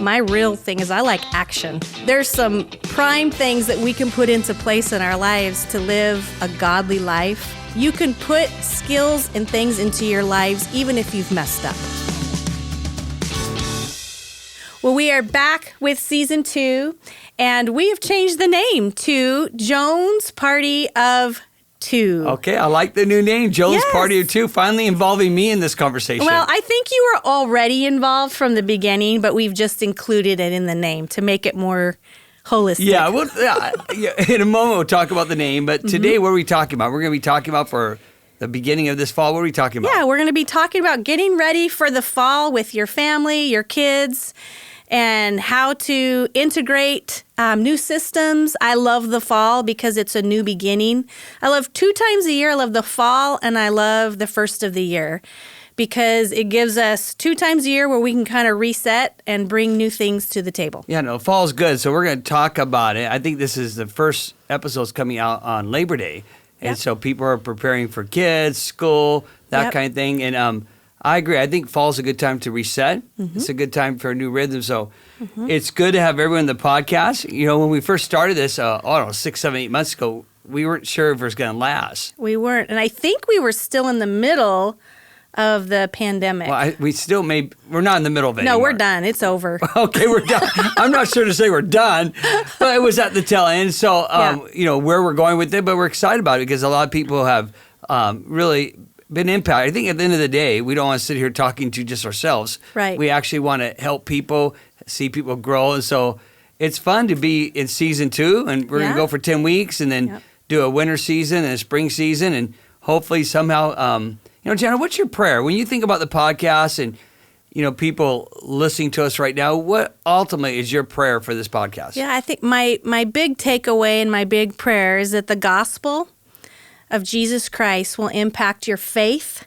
My real thing is I like action. There's some prime things that we can put into place in our lives to live a godly life. You can put skills and things into your lives even if you've messed up. Well, we are back with season 2, and we have changed the name to Jones Party of 2. Okay, I like the new name, Jones Party of 2, finally involving me in this conversation. Well, I think you were already involved from the beginning, but we've just included it in the name to make it more holistic. Yeah, well, in a moment we'll talk about the name, but today what are we talking about? We're going to be talking about for the beginning of this fall. What are we talking about? Yeah, we're going to be talking about getting ready for the fall with your family, your kids, and how to integrate new systems. I love the fall because it's a new beginning. I love 2 times a year. I love the fall and I love the first of the year because it gives us 2 times a year where we can kind of reset and bring new things to the table. Yeah, no, fall's good. So we're going to talk about it. I think this is the first episode's coming out on Labor Day. And so people are preparing for kids, school, that kind of thing. And I agree. I think fall's a good time to reset. It's a good time for a new rhythm. So it's good to have everyone in the podcast. You know, when we first started this, I don't know, 6, 7, 8 months ago, we weren't sure if it was going to last. We weren't. And I think we were still in the middle of the pandemic. Well, we're not in the middle of it anymore. No, we're done. It's over. Okay, we're done. I'm not sure to say we're done, but it was at the tail end. So, you know, where we're going with it, but we're excited about it because a lot of people have really been impacted. I think at the end of the day, we don't want to sit here talking to just ourselves. Right. We actually want to help people, see people grow. And so it's fun to be in season 2, and we're going to go for 10 weeks and then do a winter season and a spring season. And hopefully somehow, you know, Jana, what's your prayer? When you think about the podcast and, you know, people listening to us right now, what ultimately is your prayer for this podcast? Yeah, I think my big takeaway and my big prayer is that the gospel of Jesus Christ will impact your faith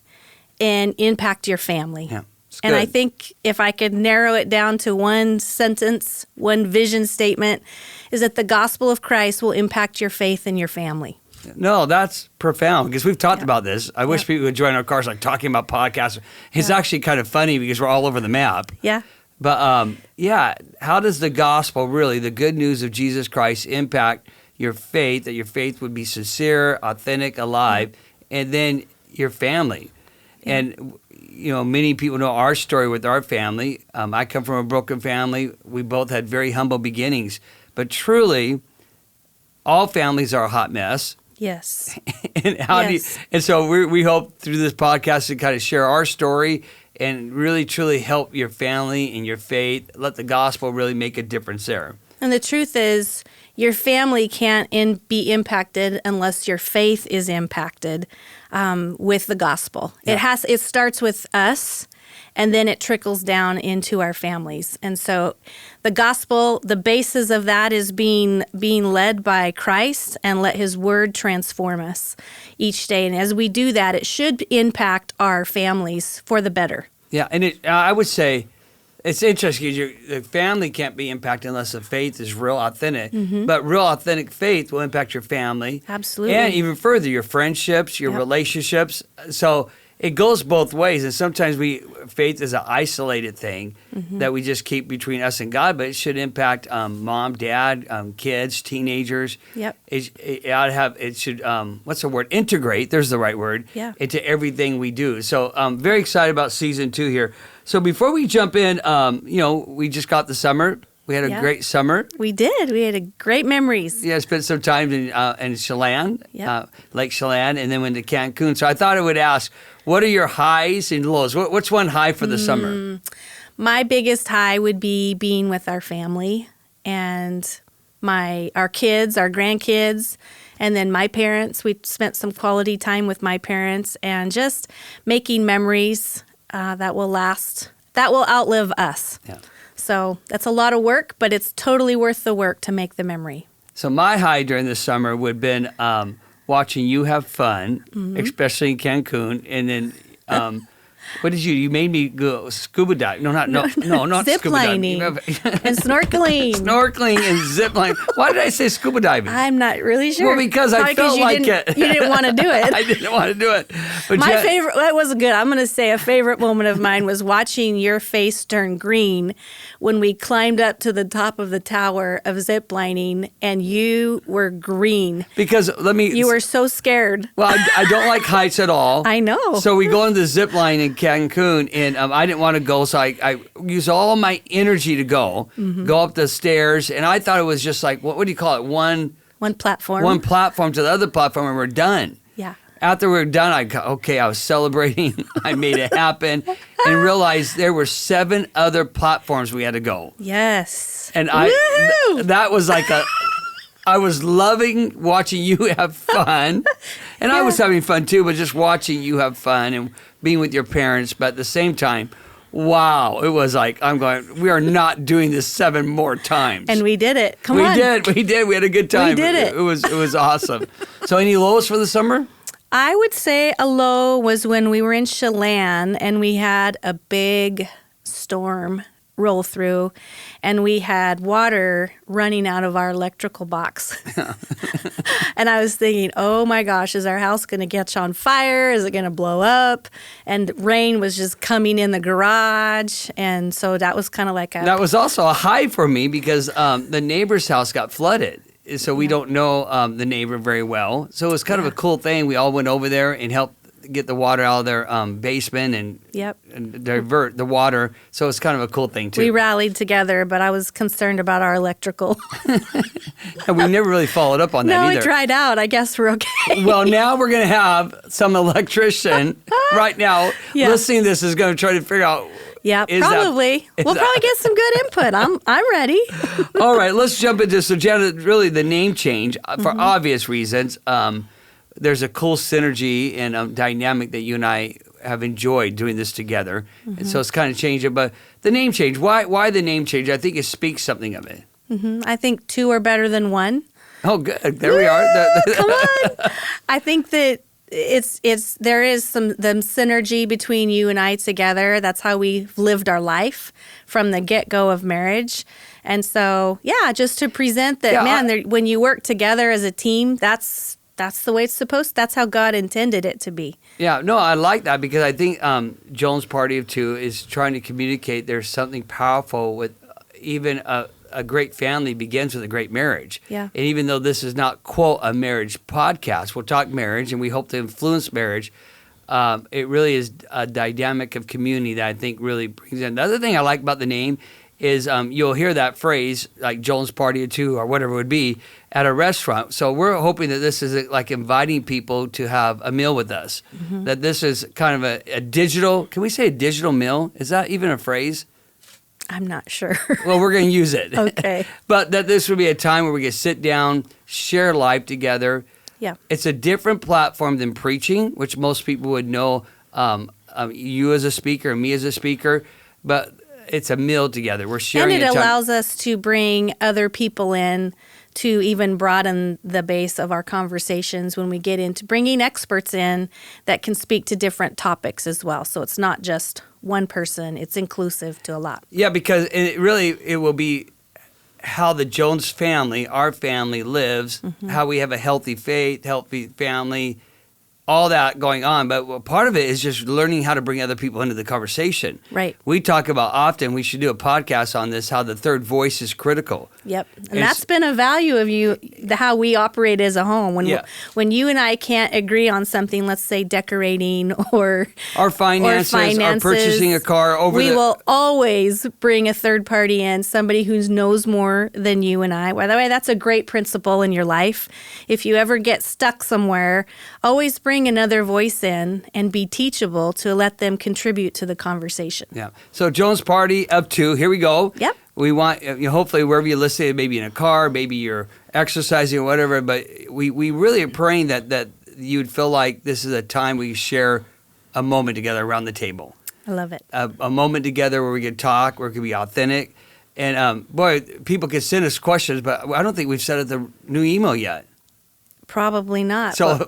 and impact your family. Yeah, it's and good. I think if I could narrow it down to one sentence, one vision statement, is that the gospel of Christ will impact your faith and your family. No, that's profound because we've talked about this. I wish people would join our cars, like talking about podcasts. It's actually kind of funny because we're all over the map. Yeah. But how does the gospel really, the good news of Jesus Christ, impact your faith, that your faith would be sincere, authentic, alive, and then your family? And, you know, many people know our story with our family. I come from a broken family. We both had very humble beginnings. But truly, all families are a hot mess. Yes. And so we hope through this podcast to kind of share our story and really, truly help your family and your faith. Let the gospel really make a difference there. And the truth is, your family can't be impacted unless your faith is impacted with the gospel. Yeah. It starts with us, and then it trickles down into our families. And so the gospel, the basis of that is being led by Christ and let his word transform us each day. And as we do that, it should impact our families for the better. Yeah, and I would say it's interesting because the family can't be impacted unless the faith is real authentic. But real authentic faith will impact your family. Absolutely. And even further, your friendships, your relationships. So it goes both ways. And sometimes faith is an isolated thing that we just keep between us and God, but it should impact mom, dad, kids, teenagers. Yep. It should what's the word? Integrate, there's the right word, into everything we do. So I'm very excited about season 2 here. So before we jump in, you know, we just got the summer. We had a great summer. We did. We had great memories. Yeah, I spent some time in Chelan, Lake Chelan, and then went to Cancun. So I thought I would ask, what are your highs and lows? What's one high for the summer? My biggest high would be being with our family and our kids, our grandkids, and then my parents. We spent some quality time with my parents and just making memories that will last, that will outlive us. Yeah. So that's a lot of work, but it's totally worth the work to make the memory. So my high during the summer would have been watching you have fun, especially in Cancun, and then What did you? You made me go scuba dive. No, not Zip scuba lining diving. and snorkeling. Snorkeling and zip lining. Why did I say scuba diving? I'm not really sure. Well, because I felt like it. You didn't want to do it. I didn't want to do it. But My favorite, that was good. I'm going to say a favorite moment of mine was watching your face turn green when we climbed up to the top of the tower of zip lining and you were green. Because You were so scared. Well, I don't like heights at all. I know. So we go on the zip line in Cancun, and I didn't want to go, so I used all my energy to go up the stairs, and I thought it was just like, what do you call it? One platform. One platform to the other platform, and we're done. Yeah. After we were done, I was celebrating. I made it happen, and realized there were 7 other platforms we had to go. Yes. And that was like I was loving watching you have fun. And I was having fun too, but just watching you have fun and being with your parents. But at the same time, wow, it was like, we are not doing this 7 more times. And we did it. We did. We had a good time. We did it. It was awesome. So any lows for the summer? I would say a low was when we were in Chelan and we had a big storm roll through and we had water running out of our electrical box. And I was thinking, oh my gosh, is our house going to catch on fire? Is it going to blow up? And rain was just coming in the garage. And so that was kind of like That was also a high for me because the neighbor's house got flooded. So we don't know the neighbor very well. So it was kind of a cool thing. We all went over there and helped get the water out of their basement and divert the water. So it's kind of a cool thing, too. We rallied together, but I was concerned about our electrical. And we never really followed up on that either. No, it dried out. I guess we're okay. Well, now we're going to have some electrician right now listening to this is going to try to figure out. Yeah, probably. We'll probably get some good input. I'm ready. All right, let's jump into, so Jana, really the name change, for obvious reasons. There's a cool synergy and dynamic that you and I have enjoyed doing this together. And so it's kind of changing. But the name change, why the name change? I think it speaks something of it. I think 2 are better than 1. Oh, good. There we are. Come on. I think that there is some synergy between you and I together. That's how we've lived our life from the get-go of marriage. And so, just to present that, when you work together as a team, that's the way it's supposed to. That's how God intended it to be. Yeah, no, I like that because I think Joan's Party of 2 is trying to communicate there's something powerful with even a great family begins with a great marriage. Yeah. And even though this is not, quote, a marriage podcast, we'll talk marriage and we hope to influence marriage. It really is a dynamic of community that I think really brings in. The other thing I like about the name is you'll hear that phrase, like Joan's Party of 2 or whatever it would be, at a restaurant. So we're hoping that this is like inviting people to have a meal with us. That this is kind of a digital, can we say a digital meal? Is that even a phrase? I'm not sure. Well, we're going to use it. Okay. But that this would be a time where we can sit down, share life together. Yeah. It's a different platform than preaching, which most people would know you as a speaker and me as a speaker. But it's a meal together. We're sharing. And it allows us to bring other people in to even broaden the base of our conversations when we get into bringing experts in that can speak to different topics as well. So it's not just one person. It's inclusive to a lot. Yeah, because it will be how the Jones family, our family, lives, how we have a healthy faith, healthy family, all that going on. But part of it is just learning how to bring other people into the conversation. Right. We talk about often, we should do a podcast on this, how the third voice is critical. Yep. And that's been a value of how we operate as a home. When you and I can't agree on something, let's say decorating or finances, or purchasing a car, we will always bring a third party in, somebody who knows more than you and I. By the way, that's a great principle in your life. If you ever get stuck somewhere, always bring another voice in and be teachable to let them contribute to the conversation. Yeah. So Jones Party of 2, here we go. Yep. We want, hopefully wherever you listen, maybe in a car, maybe you're exercising or whatever, but we really are praying that you'd feel like this is a time we share a moment together around the table. I love it. A moment together where we can talk, where it can be authentic. And people can send us questions, but I don't think we've set up the new email yet. Probably not. So,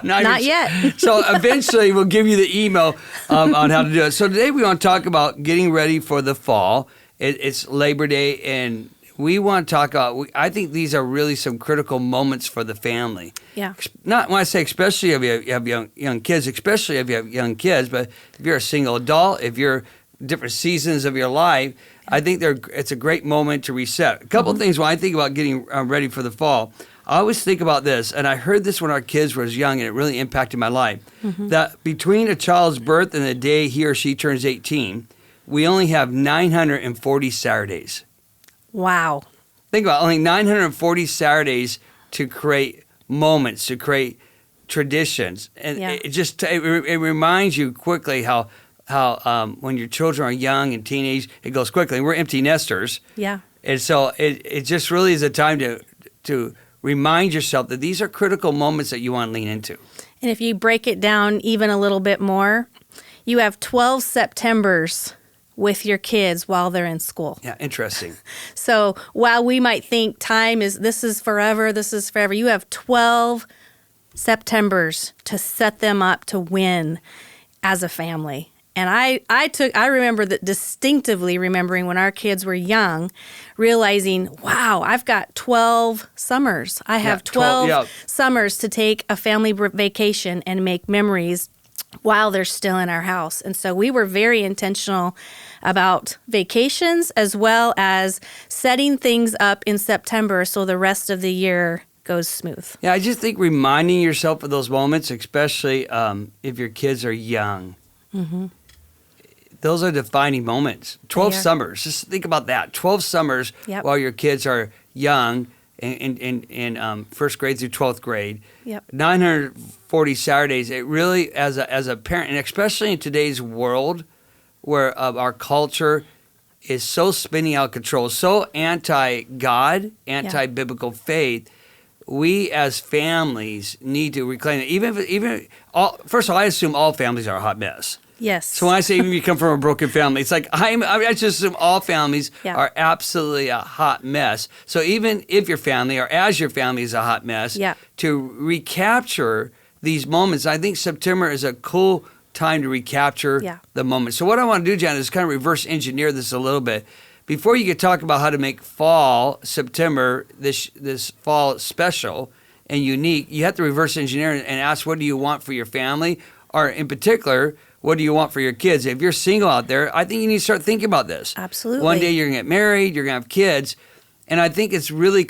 Not yet. So eventually we'll give you the email on how to do it. So today we want to talk about getting ready for the fall. It's Labor Day, and we want to talk about, I think these are really some critical moments for the family. Yeah. Not when I say especially if you have young kids, especially if you have young kids, but if you're a single adult, if you're different seasons of your life, I think it's a great moment to reset. A couple of things when I think about getting ready for the fall, I always think about this, and I heard this when our kids were young, and it really impacted my life, that between a child's birth and the day he or she turns 18, we only have 940 Saturdays. Wow. Think about it, only 940 Saturdays to create moments, to create traditions. And it reminds you quickly how when your children are young and teenage, it goes quickly. We're empty nesters. Yeah. And so it just really is a time to remind yourself that these are critical moments that you want to lean into. And if you break it down even a little bit more, you have 12 Septembers with your kids while they're in school. Yeah, interesting. So while we might think this is forever, you have 12 Septembers to set them up to win as a family. And I remember that distinctively remembering when our kids were young, realizing, wow, I've got 12 summers. I have 12 summers to take a family vacation and make memories while they're still in our house. And so we were very intentional about vacations as well as setting things up in September so the rest of the year goes smooth. Yeah, I just think reminding yourself of those moments, especially if your kids are young. Mm-hmm. Those are defining moments. 12 summers. Just think about that. 12 summers while your kids are young in first grade through 12th grade. Yep. 940 Saturdays. It really, as a parent, and especially in today's world where our culture is so spinning out of control, so anti-God, anti-biblical faith, we as families need to reclaim it. First of all, I assume all families are a hot mess. Yes. So when I say even you come from a broken family, it's like I just assume all families are absolutely a hot mess. So even if your family or as your family is a hot mess, to recapture these moments, I think September is a cool time to recapture the moment. So what I want to do, Jana, is kind of reverse engineer this a little bit. Before you could talk about how to make September, this fall special and unique, you have to reverse engineer and ask, what do you want for your family? Or in particular, what do you want for your kids? If you're single out there, I think you need to start thinking about this. Absolutely. One day you're going to get married, you're going to have kids. And I think it's really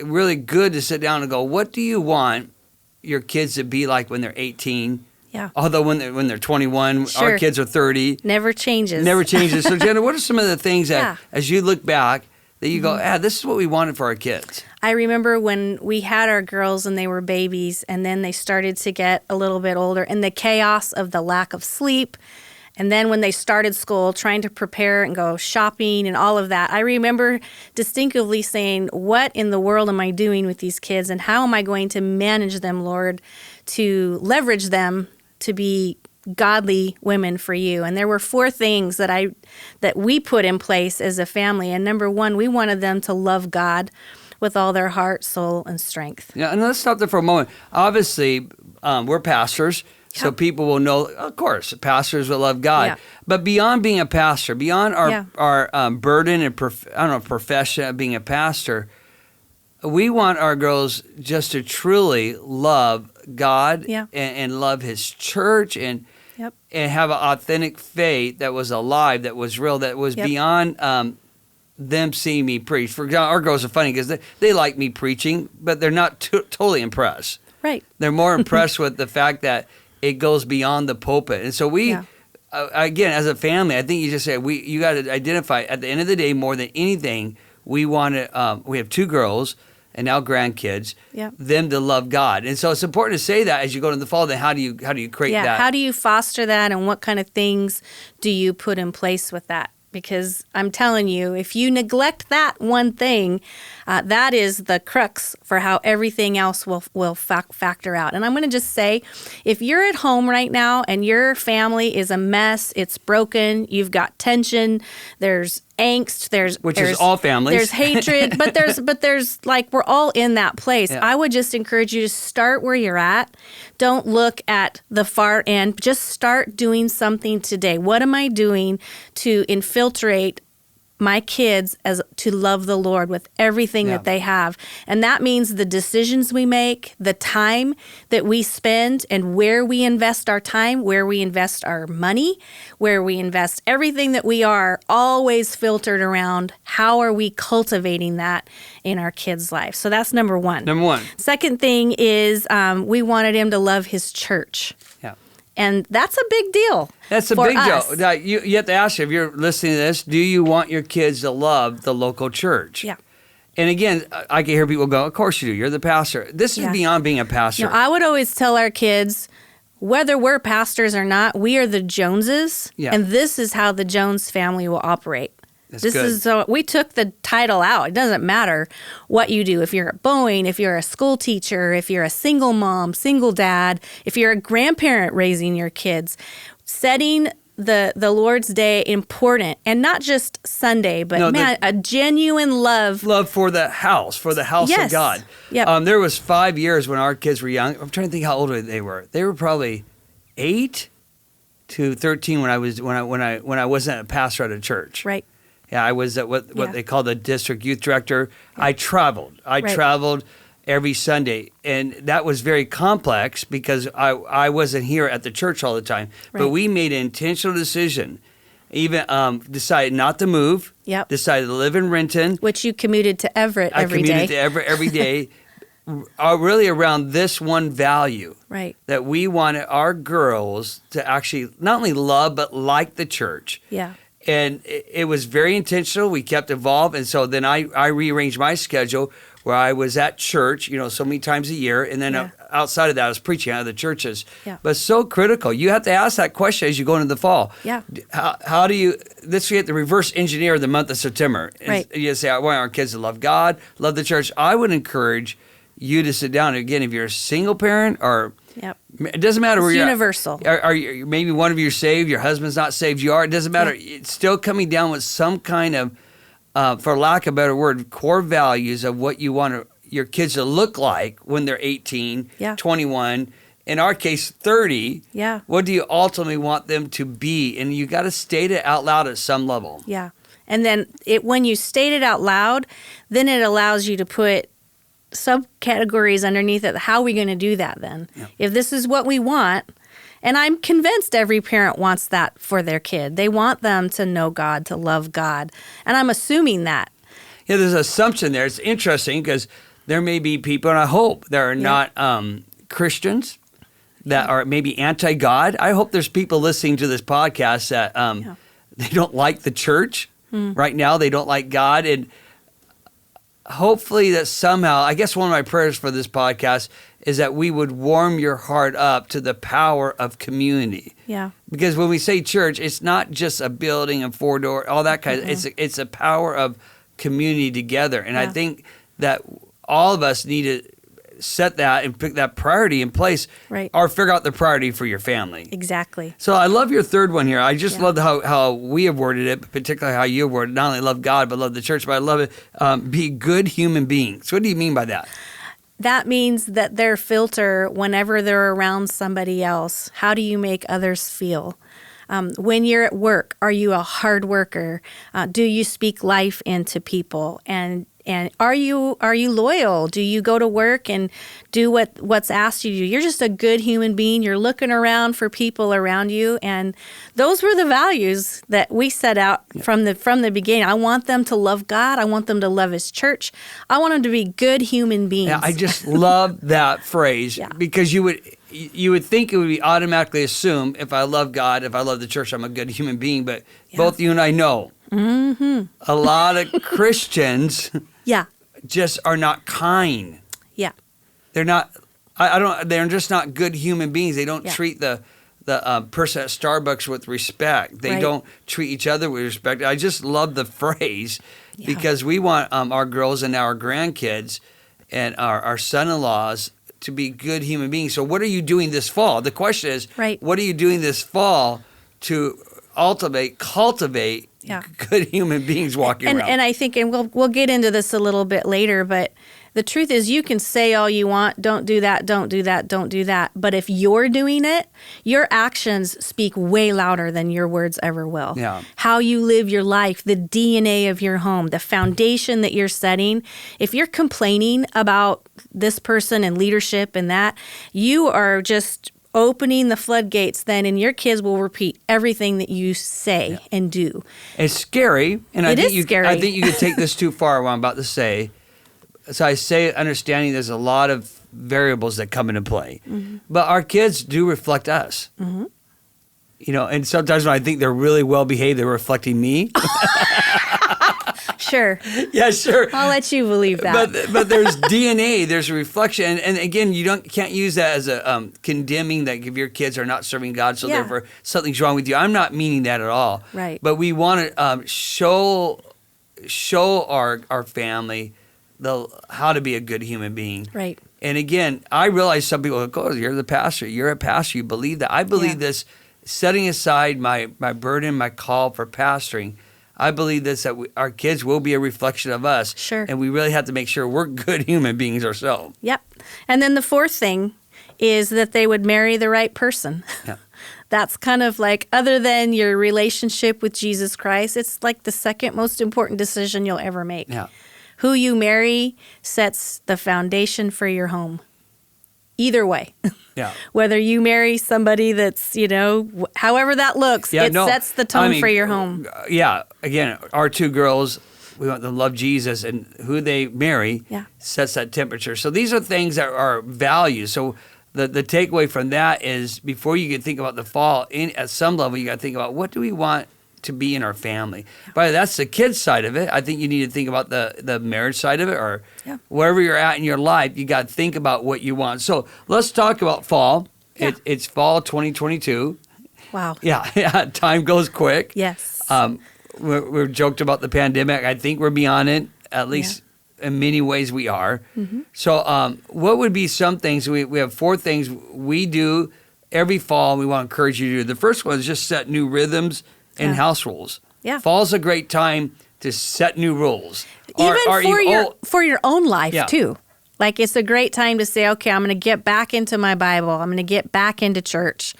really good to sit down and go, what do you want your kids to be like when they're 18? Yeah. Although when they're 21, our kids are 30. Never changes. So, Jenna, what are some of the things that, as you look back, that you go, this is what we wanted for our kids? I remember when we had our girls and they were babies, and then they started to get a little bit older, and the chaos of the lack of sleep. And then when they started school, trying to prepare and go shopping and all of that, I remember distinctively saying, what in the world am I doing with these kids, and how am I going to manage them, Lord, to leverage them to be godly women for you? And there were 4 things that we put in place as a family. And number 1, we wanted them to love God with all their heart, soul, and strength. Yeah, and let's stop there for a moment. Obviously, we're pastors, so people will know, of course, pastors will love God. Yeah. But beyond being a pastor, beyond our burden and profession of being a pastor, we want our girls just to truly love God and love His church and have an authentic faith that was alive, that was real, that was beyond them seeing me preach. For example, our girls are funny because they like me preaching, but they're not totally impressed. Right. They're more impressed with the fact that it goes beyond the pulpit. And so we, again, as a family, I think you just said, you got to identify, at the end of the day, more than anything, we want to, we have 2 girls and now grandkids, them to love God. And so it's important to say that as you go into the fall, then how do you create that? How do you foster that, and what kind of things do you put in place with that? Because I'm telling you, if you neglect that one thing, that is the crux for how everything else will factor out. And I'm going to just say, if you're at home right now and your family is a mess, it's broken, you've got tension, there's angst, which is all families. There's hatred, but there's like, we're all in that place. Yeah. I would just encourage you to start where you're at. Don't look at the far end. Just start doing something today. What am I doing to infiltrate my kids as to love the Lord with everything that they have? And that means the decisions we make, the time that we spend, and where we invest our time, where we invest our money, where we invest everything that we are, always filtered around how are we cultivating that in our kids' life. So that's number one. Number one. Second thing is we wanted him to love his church. Yeah. And that's a big deal. That's a for big us. deal. Now, you have to ask, if you're listening to this, do you want your kids to love the local church? Yeah. And again, I can hear people go, of course you do. You're the pastor. This is beyond being a pastor. No, I would always tell our kids, whether we're pastors or not, we are the Joneses, and this is how the Jones family will operate. That's this good. is so we took the title out. It doesn't matter what you do. If you're at Boeing, if you're a school teacher, if you're a single mom, single dad, if you're a grandparent raising your kids, setting the Lord's Day important, and not just Sunday, but a genuine love. Love for the house of God. Yep. There was 5 years when our kids were young. I'm trying to think how old they were. They were probably 8 to 13 when I wasn't a pastor at a church. Right. Yeah, I was at what they call the district youth director. Yeah. I traveled. I traveled every Sunday, and that was very complex because I wasn't here at the church all the time. Right. But we made an intentional decision, even decided not to move. Yep. Decided to live in Renton, which you commuted to Everett every day. I commuted to Everett every day. Really around this one value, right? That we wanted our girls to actually not only love but like the church. Yeah. And it was very intentional. We kept evolved. And so then I rearranged my schedule where I was at church, so many times a year. And then outside of that, I was preaching out of the churches. Yeah. But so critical. You have to ask that question as you go into the fall. Yeah. How do you, we have to reverse engineer the month of September. Right. You say, I want our kids to love God, love the church. I would encourage you to sit down. Again, if you're a single parent or... Yep. It doesn't matter where you're universal. Are you, maybe one of you are saved, your husband's not saved, you are. It doesn't matter. Yeah. It's still coming down with some kind of, for lack of a better word, core values of what you want your kids to look like when they're 18, 21, in our case, 30. Yeah. What do you ultimately want them to be? And you got to state it out loud at some level. Yeah. And then when you state it out loud, then it allows you to put subcategories underneath it. How are we going to do that then? Yeah. If this is what we want, and I'm convinced every parent wants that for their kid. They want them to know God, to love God. And I'm assuming that. Yeah, there's an assumption there. It's interesting because there may be people, and I hope there are not Christians that are maybe anti-God. I hope there's people listening to this podcast that they don't like the church right now. They don't like God. And hopefully that somehow, I guess one of my prayers for this podcast is that we would warm your heart up to the power of community. Yeah. Because when we say church, it's not just a building and four-door, all that kind of, it's a power of community together. And I think that all of us need to set that and pick that priority in place, or figure out the priority for your family. Exactly. So I love your third one here. I just love how we have worded it, but particularly how you have worded it. Not only love God, but love the church, but I love it. Be good human beings. What do you mean by that? That means that their filter, whenever they're around somebody else, how do you make others feel? When you're at work, are you a hard worker? Do you speak life into people? And are you loyal? Do you go to work and do what's asked you to do? You're just a good human being. You're looking around for people around you, and those were the values that we set out from the beginning. I want them to love God. I want them to love His church. I want them to be good human beings. Yeah, I just love that phrase because you would think it would be automatically assumed if I love God, if I love the church, I'm a good human being. But both you and I know a lot of Christians just are not kind. Yeah. They're not, they're just not good human beings. They don't treat the person at Starbucks with respect. They don't treat each other with respect. I just love the phrase because we want our girls and our grandkids and our son-in-laws to be good human beings. So what are you doing this fall? The question is, what are you doing this fall to cultivate Yeah. good human beings walking around. And I think, and we'll get into this a little bit later, but the truth is you can say all you want, don't do that, don't do that, don't do that. But if you're doing it, your actions speak way louder than your words ever will. Yeah. How you live your life, the DNA of your home, the foundation that you're setting. If you're complaining about this person and leadership and that, you are just opening the floodgates then, and your kids will repeat everything that you say and do. It's scary, and I think scary. I think you could take this too far, what I'm about to say. So I say understanding there's a lot of variables that come into play. Mm-hmm. But our kids do reflect us. Mm-hmm. You know, and sometimes when I think they're really well behaved, they're reflecting me. Sure. Yeah, sure. I'll let you believe that. But there's DNA, there's a reflection, and again, can't use that as a condemning that if your kids are not serving God, so therefore something's wrong with you. I'm not meaning that at all. Right. But we want to show our family how to be a good human being. Right. And again, I realize some people go, "Oh, you're the pastor. You're a pastor. You believe that." I believe this. Setting aside my burden, my call for pastoring, I believe this, that our kids will be a reflection of us. Sure. And we really have to make sure we're good human beings ourselves. Yep. And then the fourth thing is that they would marry the right person. Yeah. That's kind of like, other than your relationship with Jesus Christ, it's like the second most important decision you'll ever make. Yeah. Who you marry sets the foundation for your home. Either way. Yeah. Whether you marry somebody that's, however that looks, sets the tone for your home. Yeah. Again, our two girls, we want them to love Jesus, and who they marry sets that temperature. So these are things that are values. So the takeaway from that is, before you can think about the fall, at some level, you got to think about, what do we want to be in our family? But that's the kids side of it. I think you need to think about the marriage side of it, or wherever you're at in your life, you got to think about what you want. So let's talk about fall. Yeah. It's fall 2022. Wow. Yeah. Time goes quick. Yes. We're joked about the pandemic. I think we're beyond it, at least in many ways we are. Mm-hmm. So what would be some things? We have 4 things we do every fall, and we want to encourage you to do. The first one is just set new rhythms and house rules. Yeah. Fall's a great time to set new rules. For your own life too. Like, it's a great time to say, okay, I'm going to get back into my Bible. I'm going to get back into church.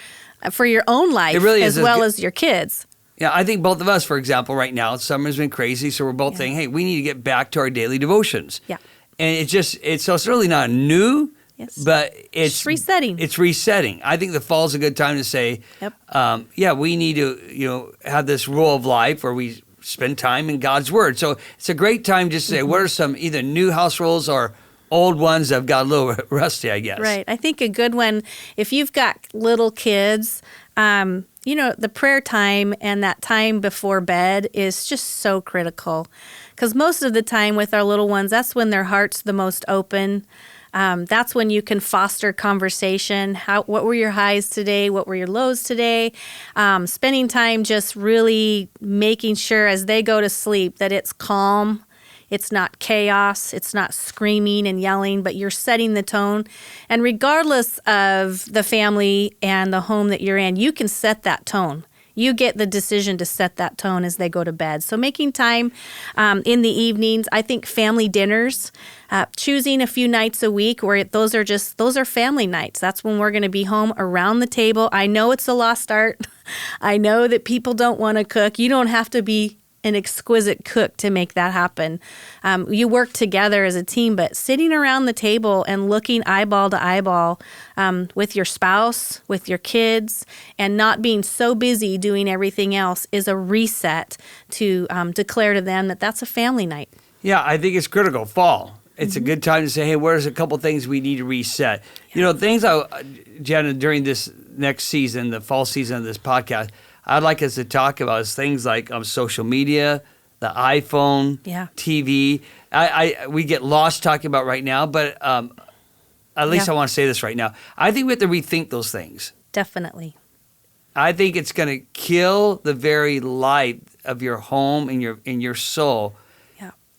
For your own life, it really as well as your kids. Yeah, I think both of us, for example, right now, summer's been crazy, so we're both saying, hey, we need to get back to our daily devotions. Yeah. And it's really not new. Yes. But it's resetting. It's resetting. I think the fall's a good time to say, we need to, have this rule of life where we spend time in God's Word. So it's a great time just to say, what are some either new house rules or old ones that have got a little rusty, I guess. Right. I think a good one, if you've got little kids, the prayer time and that time before bed is just so critical. Because most of the time with our little ones, that's when their heart's the most open. That's when you can foster conversation. What were your highs today? What were your lows today? Spending time just really making sure as they go to sleep that it's calm. It's not chaos. It's not screaming and yelling, but you're setting the tone. And regardless of the family and the home that you're in, you can set that tone. You get the decision to set that tone as they go to bed. So making time in the evenings, I think family dinners, choosing a few nights a week where those are family nights. That's when we're going to be home around the table. I know it's a lost art. I know that people don't want to cook. You don't have to be an exquisite cook to make that happen. You work together as a team, but sitting around the table and looking eyeball to eyeball with your spouse, with your kids, and not being so busy doing everything else is a reset to declare to them that that's a family night. Yeah, I think it's critical. Fall. It's a good time to say, hey, where's a couple things we need to reset? Yeah. Things Jana, during this next season, the fall season of this podcast, I'd like us to talk about is things like social media, the iPhone, TV. We get lost talking about right now, but at least I want to say this right now. I think we have to rethink those things. Definitely. I think it's going to kill the very life of your home and your soul,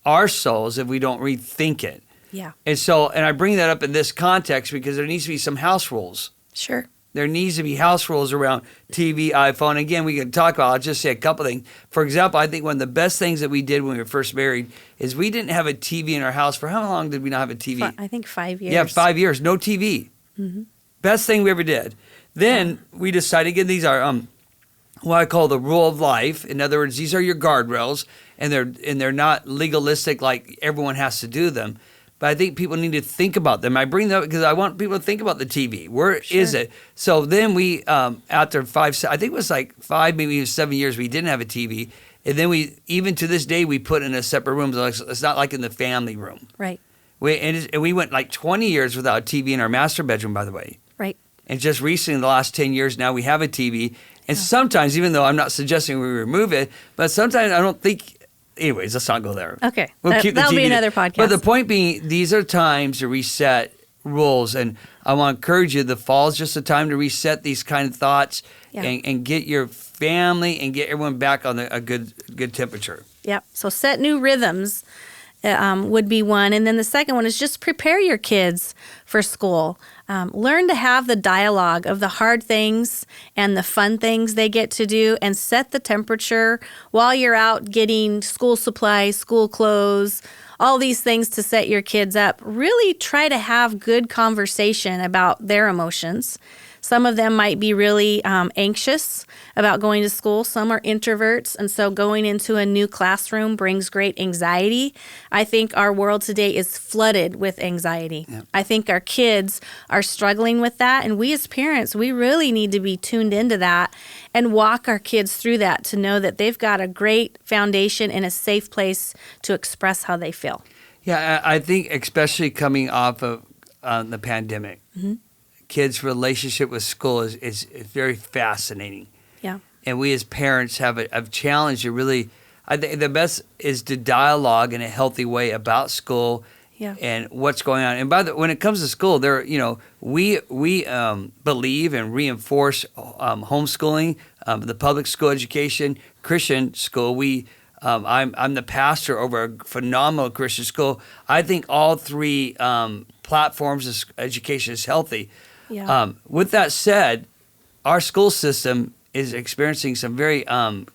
our souls, if we don't rethink it. Yeah. And I bring that up in this context because there needs to be some house rules. Sure. There needs to be house rules around TV, iPhone. Again, we can talk about, I'll just say a couple things. For example, I think one of the best things that we did when we were first married is we didn't have a TV in our house. For how long did we not have a TV? I think 5 years. Yeah, 5 years. No TV. Mm-hmm. Best thing we ever did. Then we decided, again, these are what I call the rule of life. In other words, these are your guardrails, and they're not legalistic like everyone has to do them. But I think people need to think about them. I bring them up because I want people to think about the TV. Where is it? So then we, after I think it was like 5, maybe even 7 years, we didn't have a TV. And then even to this day, we put in a separate room. So it's not like in the family room. Right. And we went like 20 years without a TV in our master bedroom, by the way. Right. And just recently, in the last 10 years now, we have a TV. And sometimes, even though I'm not suggesting we remove it, but sometimes I don't think. Anyways, let's not go there. Okay. We'll keep the that'll TV be another podcast. But the point being, these are times to reset rules. And I want to encourage you, the fall is just a time to reset these kind of thoughts and get your family and get everyone back on a good temperature. Yep. So set new rhythms would be one. And then the second one is just prepare your kids for school. Learn to have the dialogue of the hard things and the fun things they get to do, and set the temperature while you're out getting school supplies, school clothes, all these things to set your kids up. Really try to have good conversation about their emotions. Some of them might be really anxious about going to school. Some are introverts, and so going into a new classroom brings great anxiety. I think our world today is flooded with anxiety. Yep. I think our kids are struggling with that, and we as parents, we really need to be tuned into that and walk our kids through that to know that they've got a great foundation and a safe place to express how they feel. Yeah, I think especially coming off of the pandemic, kids' relationship with school is very fascinating. Yeah. And we as parents have a challenge to really, I think the best is to dialogue in a healthy way about school and what's going on. And when it comes to school, we believe and reinforce homeschooling, the public school education, Christian school. I'm the pastor over a phenomenal Christian school. I think all three platforms of education is healthy. Yeah. With that said, our school system is experiencing some very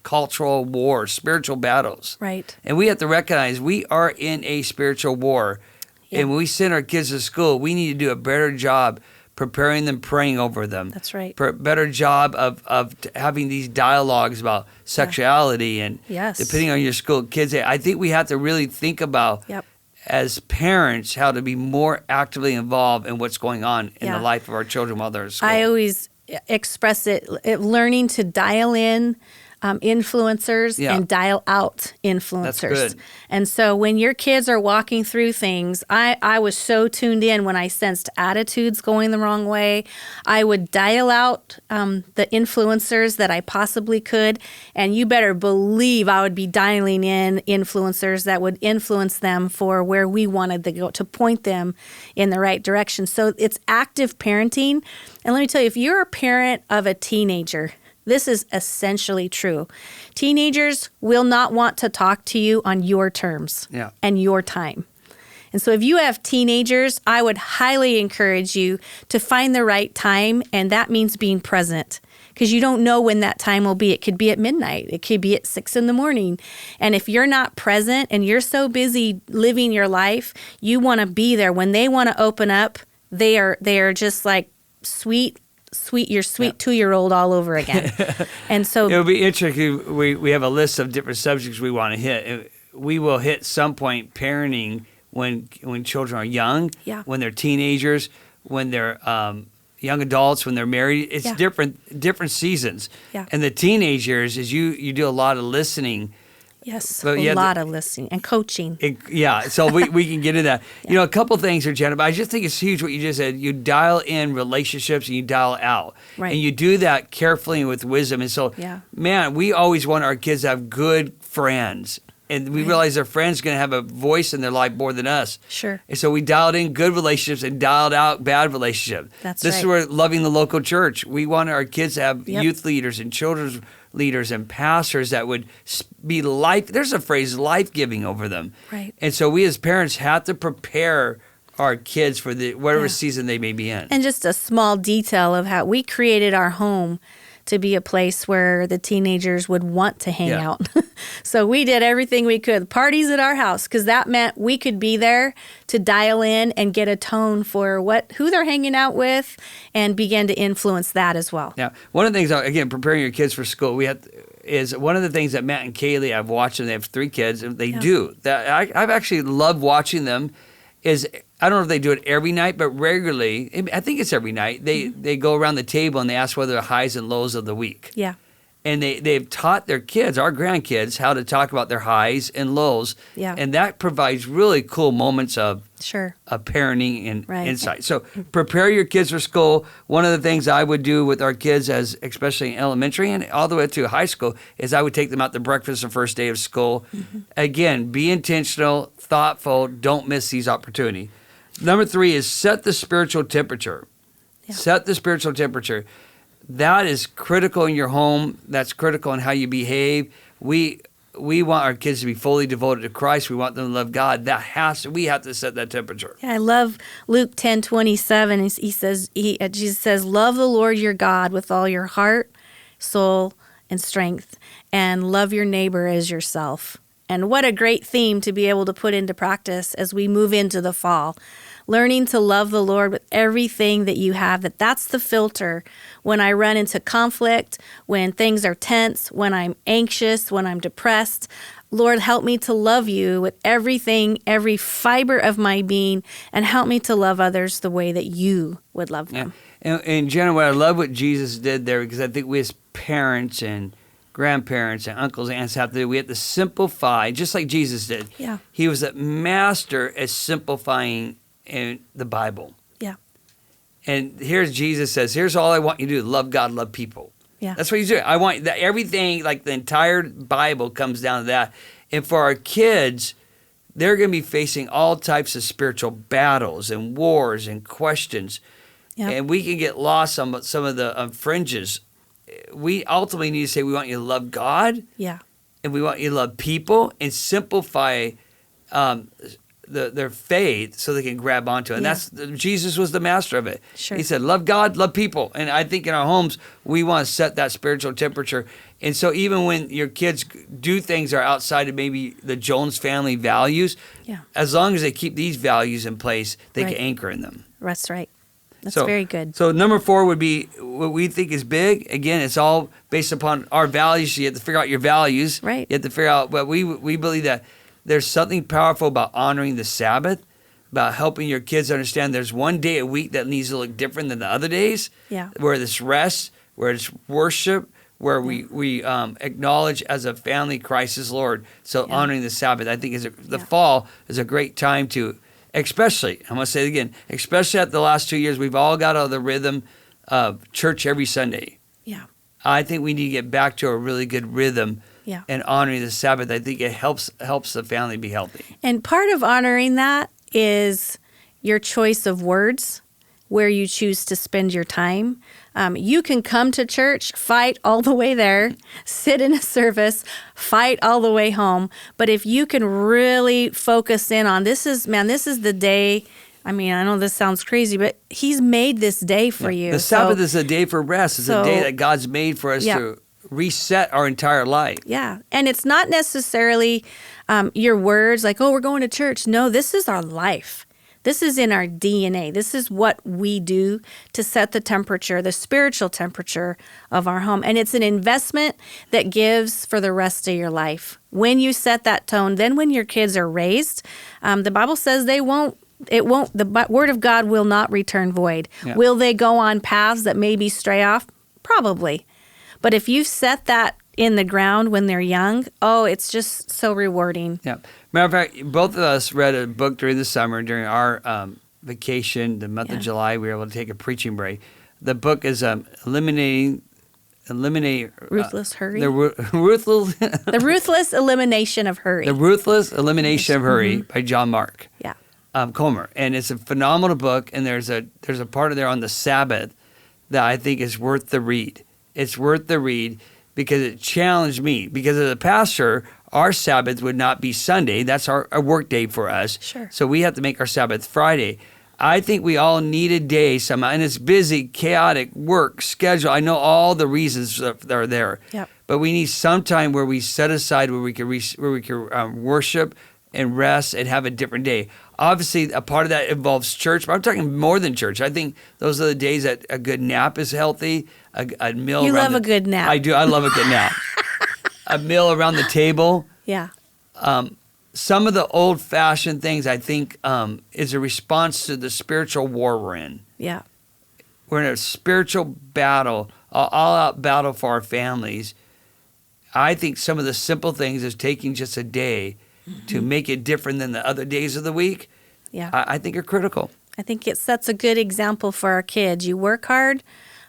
cultural wars, spiritual battles. Right. And we have to recognize we are in a spiritual war. Yeah. And when we send our kids to school, we need to do a better job preparing them, praying over them. That's right. Better job of having these dialogues about sexuality and depending on your school kids. I think we have to really think about as parents how to be more actively involved in what's going on in the life of our children while they're at school. I always express it learning to dial in influencers and dial out influencers. That's good. And so when your kids are walking through things, I was so tuned in when I sensed attitudes going the wrong way. I would dial out the influencers that I possibly could, and you better believe I would be dialing in influencers that would influence them for where we wanted to go, to point them in the right direction. So it's active parenting. And let me tell you, if you're a parent of a teenager, this is essentially true. Teenagers will not want to talk to you on your terms and your time. And so if you have teenagers, I would highly encourage you to find the right time, and that means being present, because you don't know when that time will be. It could be at midnight. It could be at 6 a.m. And if you're not present and you're so busy living your life, you want to be there. When they want to open up, they are just like sweet 2-year-old all over again. And so it'll be interesting. We have a list of different subjects we want to hit. We will hit some point parenting when children are young, when they're teenagers, when they're young adults, when they're married. It's different seasons. Yeah. And the teenage years is you do a lot of listening. Yes, a lot of listening and coaching. So we can get into that. You know, a couple things here, Jenna, but I just think it's huge what you just said. You dial in relationships and you dial out. Right. And you do that carefully and with wisdom. And so, man, we always want our kids to have good friends. And we realize their friends are going to have a voice in their life more than us. Sure. And so we dialed in good relationships and dialed out bad relationships. This is where loving the local church. We want our kids to have youth leaders and children's leaders and pastors that would be there's a phrase, life-giving over them. Right. And so we as parents have to prepare our kids for the whatever Yeah. season they may be in. And just a small detail of how we created our home to be a place where the teenagers would want to hang Yeah. out. So we did everything we could. Parties at our house, because that meant we could be there to dial in and get a tone for who they're hanging out with and begin to influence that as well. Now, one of the things, again, preparing your kids for school, is one of the things that Matt and Kaylee, I've watched them, they have 3 kids, and they do. That I've actually loved watching them is, I don't know if they do it every night, but regularly, I think it's every night, they go around the table and they ask what are the highs and lows of the week. Yeah. And they've taught their kids, our grandkids, how to talk about their highs and lows. Yeah. And that provides really cool moments of Sure. parenting and Right. insight. So prepare your kids for school. One of the things I would do with our kids, especially in elementary and all the way to high school, is I would take them out to breakfast the first day of school. Mm-hmm. Again, be intentional, thoughtful. Don't miss these opportunities. Number 3 is set the spiritual temperature. Yeah. Set the spiritual temperature. That is critical in your home. That's critical in how you behave. We want our kids to be fully devoted to Christ. We want them to love God. We have to set that temperature. Yeah, I love Luke 10:27. Jesus says, "Love the Lord your God with all your heart, soul, and strength, and love your neighbor as yourself." And what a great theme to be able to put into practice as we move into the fall. Learning to love the Lord with everything that you have, that's the filter when I run into conflict, when things are tense, when I'm anxious, when I'm depressed. Lord, help me to love you with everything, every fiber of my being, and help me to love others the way that you would love them. And Jenna, what I love what Jesus did there, because I think we as parents and grandparents and uncles and aunts we have to simplify, just like Jesus did. Yeah. He was a master at simplifying in the Bible. Yeah. And here's Jesus says, here's all I want you to do, love God, love people. Yeah. That's what he's doing. I want that everything, like the entire Bible comes down to that. And for our kids, they're going to be facing all types of spiritual battles and wars and questions. Yeah. And we can get lost on some of the fringes. We ultimately need to say we want you to love God, Yeah. and we want you to love people, and simplify their faith so they can grab onto it. And Yeah. Jesus was the master of it. Sure. He said, love God, love people. And I think in our homes, we want to set that spiritual temperature. And so even when your kids do things that are outside of maybe the Jones family values, Yeah. as long as they keep these values in place, they Right. can anchor in them. That's right. That's very good. So number 4 would be what we think is big. Again, it's all based upon our values. You have to figure out your values. Right. You have to figure out, but we believe that there's something powerful about honoring the Sabbath, about helping your kids understand there's one day a week that needs to look different than the other days. Yeah. Where it's rest, where it's worship, where we acknowledge as a family Christ is Lord. So Yeah. honoring the Sabbath, I think the fall is a great time to, especially, I'm going to say it again, especially at the last 2 years, we've all got out of the rhythm of church every Sunday. Yeah. I think we need to get back to a really good rhythm Yeah. and honoring the Sabbath. I think it helps the family be healthy. And part of honoring that is your choice of words, where you choose to spend your time. You can come to church, fight all the way there, sit in a service, fight all the way home. But if you can really focus in on this is the day. I mean, I know this sounds crazy, but he's made this day for you. The Sabbath is a day for rest. It's a day that God's made for us to reset our entire life. Yeah. And it's not necessarily your words like, oh, we're going to church. No, this is our life. This is in our DNA. This is what we do to set the temperature, the spiritual temperature of our home. And it's an investment that gives for the rest of your life. When you set that tone, then when your kids are raised, the Bible says the word of God will not return void. Yeah. Will they go on paths that maybe stray off? Probably. But if you set that in the ground when they're young, it's just so rewarding. Yeah. Matter of fact, both of us read a book during the summer, during our vacation, the month of July. We were able to take a preaching break. The book is Eliminate Ruthless Hurry. The ruthless The Ruthless Elimination of Hurry. The Ruthless Elimination of Hurry by John Mark Yeah. Comer. And it's a phenomenal book, and there's a part of there on the Sabbath that I think is worth the read. It's worth the read because it challenged me. Because as a pastor, our Sabbath would not be Sunday. That's our work day for us. Sure. So we have to make our Sabbath Friday. I think we all need a day somehow, and it's busy, chaotic work schedule. I know all the reasons that are there. Yep. But we need some time where we set aside where we can worship and rest and have a different day. Obviously, a part of that involves church, but I'm talking more than church. I think those are the days that a good nap is healthy, a meal. You love a good nap. I do. I love a good nap. A meal around the table. Yeah. Some of the old-fashioned things, I think, is a response to the spiritual war we're in. Yeah. We're in a spiritual battle, an all-out battle for our families. I think some of the simple things is taking just a day to make it different than the other days of the week. Yeah. I think are critical. I think it sets a good example for our kids. You work hard,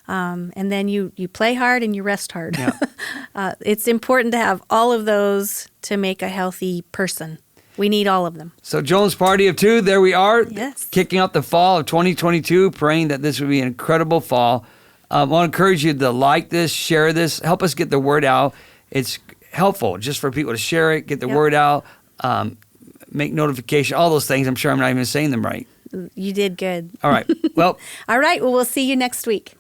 and then you play hard and you rest hard. Yeah. It's important to have all of those to make a healthy person. We need all of them. So Jones Party of Two, there we are. Yes. Kicking off the fall of 2022, praying that this would be an incredible fall. I want to encourage you to like this, share this, help us get the word out. It's helpful just for people to share it, get the word out, make notification, all those things. I'm sure I'm not even saying them right. You did good. All right. Well. All right. Well, we'll see you next week.